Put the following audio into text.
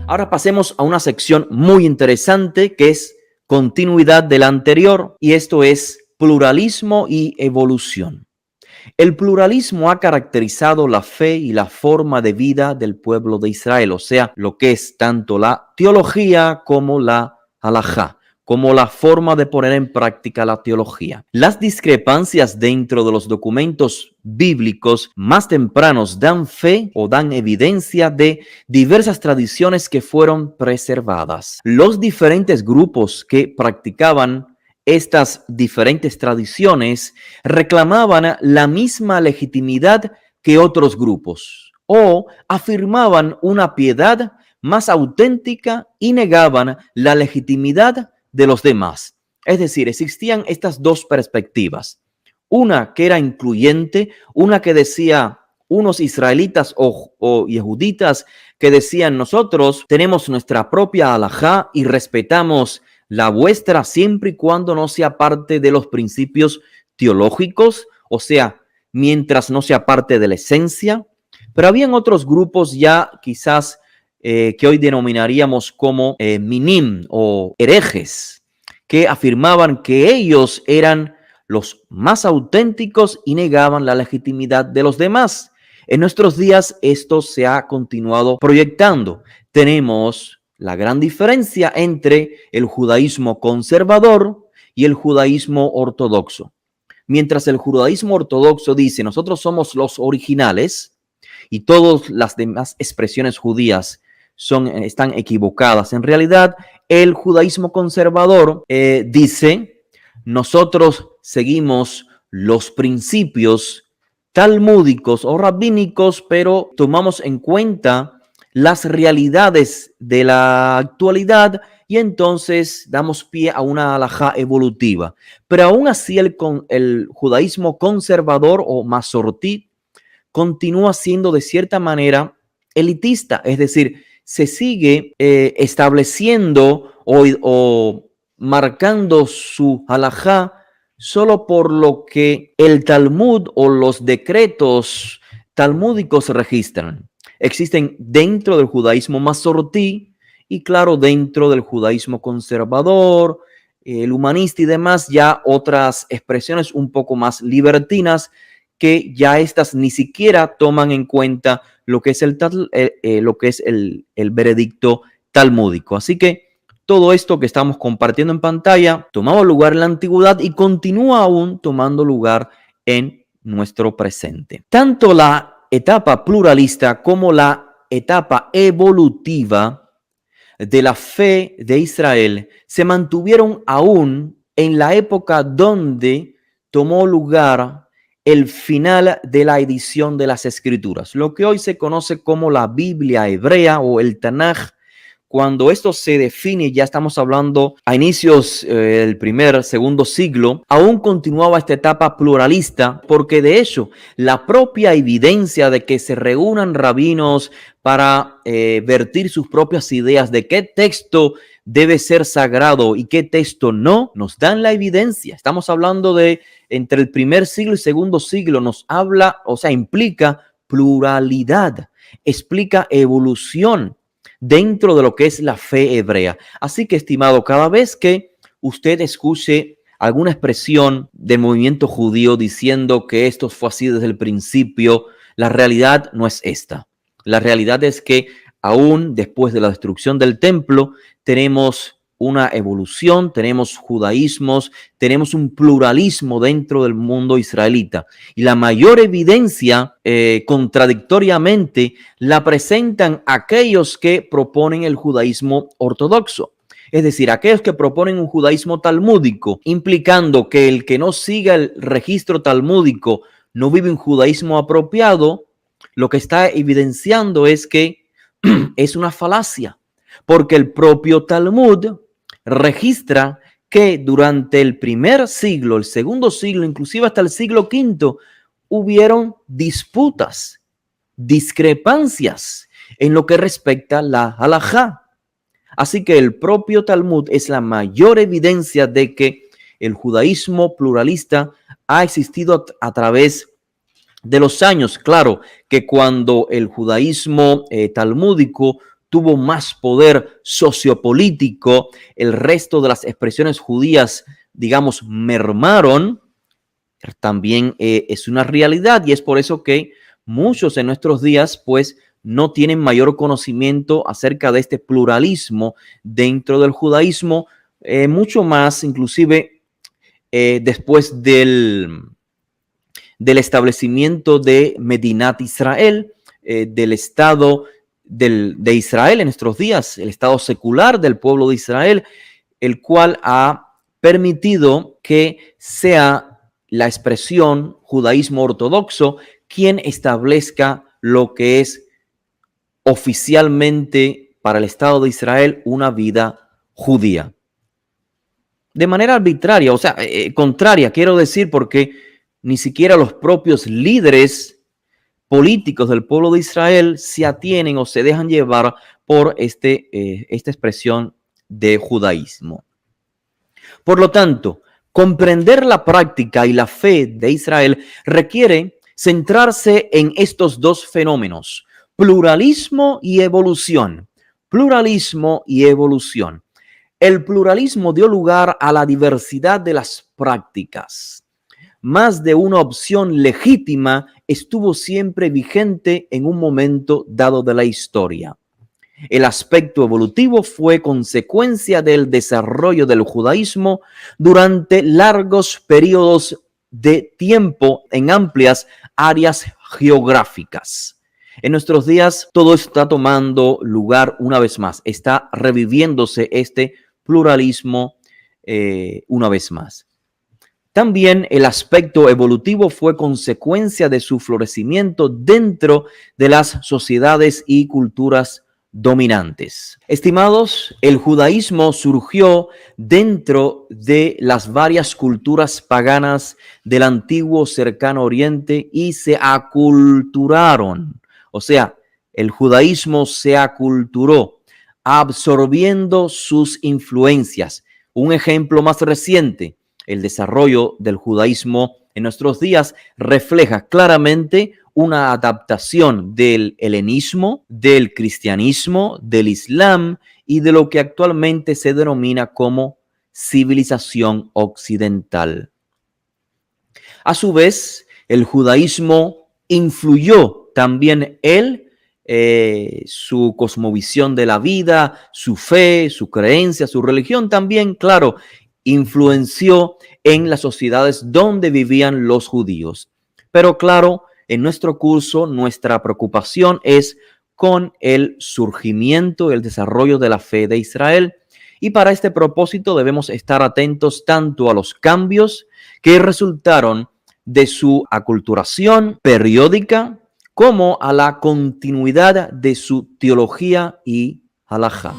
Ahora pasemos a una sección muy interesante que es continuidad de la anterior, y esto es pluralismo y evolución. El pluralismo ha caracterizado la fe y la forma de vida del pueblo de Israel, o sea, lo que es tanto la teología como la halajá, como la forma de poner en práctica la teología. Las discrepancias dentro de los documentos bíblicos más tempranos dan fe o dan evidencia de diversas tradiciones que fueron preservadas. Los diferentes grupos que practicaban estas diferentes tradiciones reclamaban la misma legitimidad que otros grupos o afirmaban una piedad más auténtica y negaban la legitimidad de los demás. Es decir, existían estas dos perspectivas. Una que era incluyente, una que decía unos israelitas o yehuditas que decían nosotros tenemos nuestra propia halajá y respetamos la vuestra siempre y cuando no sea parte de los principios teológicos, o sea, mientras no sea parte de la esencia. Pero habían otros grupos ya quizás que hoy denominaríamos como minim o herejes, que afirmaban que ellos eran los más auténticos y negaban la legitimidad de los demás. En nuestros días esto se ha continuado proyectando. Tenemos la gran diferencia entre el judaísmo conservador y el judaísmo ortodoxo. Mientras el judaísmo ortodoxo dice nosotros somos los originales y todas las demás expresiones judías están equivocadas. En realidad, el judaísmo conservador dice nosotros seguimos los principios talmúdicos o rabínicos, pero tomamos en cuenta las realidades de la actualidad y entonces damos pie a una halajá evolutiva. Pero aún así el judaísmo conservador o masortí continúa siendo de cierta manera elitista, es decir, se sigue estableciendo o marcando su halajá solo por lo que el Talmud o los decretos talmúdicos registran. Existen dentro del judaísmo masortí y claro, dentro del judaísmo conservador, el humanista y demás, ya otras expresiones un poco más libertinas que ya estas ni siquiera toman en cuenta lo que es el veredicto talmúdico. Así que todo esto que estamos compartiendo en pantalla tomaba lugar en la antigüedad y continúa aún tomando lugar en nuestro presente. Tanto la etapa pluralista como la etapa evolutiva de la fe de Israel se mantuvieron aún en la época donde tomó lugar el final de la edición de las Escrituras, lo que hoy se conoce como la Biblia hebrea o el Tanaj. Cuando esto se define, ya estamos hablando a inicios del segundo siglo, aún continuaba esta etapa pluralista, porque de hecho la propia evidencia de que se reúnan rabinos para vertir sus propias ideas de qué texto debe ser sagrado y qué texto no, nos dan la evidencia. Estamos hablando de entre el primer siglo y segundo siglo, nos habla, o sea, implica pluralidad, explica evolución dentro de lo que es la fe hebrea. Así que, estimado, cada vez que usted escuche alguna expresión del movimiento judío diciendo que esto fue así desde el principio, la realidad no es esta. La realidad es que aún después de la destrucción del templo tenemos una evolución, tenemos judaísmos, tenemos un pluralismo dentro del mundo israelita. Y la mayor evidencia, contradictoriamente, la presentan aquellos que proponen el judaísmo ortodoxo. Es decir, aquellos que proponen un judaísmo talmúdico, implicando que el que no siga el registro talmúdico no vive un judaísmo apropiado, lo que está evidenciando es que es una falacia, porque el propio Talmud registra que durante el primer siglo, el segundo siglo, inclusive hasta el siglo V, hubieron disputas, discrepancias en lo que respecta a la halajá. Así que el propio Talmud es la mayor evidencia de que el judaísmo pluralista ha existido a través de los años. Claro que cuando el judaísmo talmúdico tuvo más poder sociopolítico, el resto de las expresiones judías, digamos, mermaron, también es una realidad, y es por eso que muchos en nuestros días pues no tienen mayor conocimiento acerca de este pluralismo dentro del judaísmo, mucho más inclusive después del establecimiento de Medinat Israel, del Estado de Israel en nuestros días, el Estado secular del pueblo de Israel, el cual ha permitido que sea la expresión judaísmo ortodoxo quien establezca lo que es oficialmente para el Estado de Israel una vida judía. De manera arbitraria, o sea, contraria, quiero decir, porque ni siquiera los propios líderes políticos del pueblo de Israel se atienen o se dejan llevar por esta expresión de judaísmo. Por lo tanto, comprender la práctica y la fe de Israel requiere centrarse en estos dos fenómenos, pluralismo y evolución. Pluralismo y evolución. El pluralismo dio lugar a la diversidad de las prácticas. Más de una opción legítima estuvo siempre vigente en un momento dado de la historia. El aspecto evolutivo fue consecuencia del desarrollo del judaísmo durante largos periodos de tiempo en amplias áreas geográficas. En nuestros días todo está tomando lugar una vez más, está reviviéndose este pluralismo una vez más. También el aspecto evolutivo fue consecuencia de su florecimiento dentro de las sociedades y culturas dominantes. Estimados, el judaísmo surgió dentro de las varias culturas paganas del antiguo cercano oriente y se aculturaron. O sea, el judaísmo se aculturó, absorbiendo sus influencias. Un ejemplo más reciente, el desarrollo del judaísmo en nuestros días refleja claramente una adaptación del helenismo, del cristianismo, del islam y de lo que actualmente se denomina como civilización occidental. A su vez, el judaísmo influyó también su cosmovisión de la vida, su fe, su creencia, su religión también, claro, influenció en las sociedades donde vivían los judíos. Pero claro, en nuestro curso, nuestra preocupación es con el surgimiento y el desarrollo de la fe de Israel. Y para este propósito debemos estar atentos tanto a los cambios que resultaron de su aculturación periódica como a la continuidad de su teología y halajá.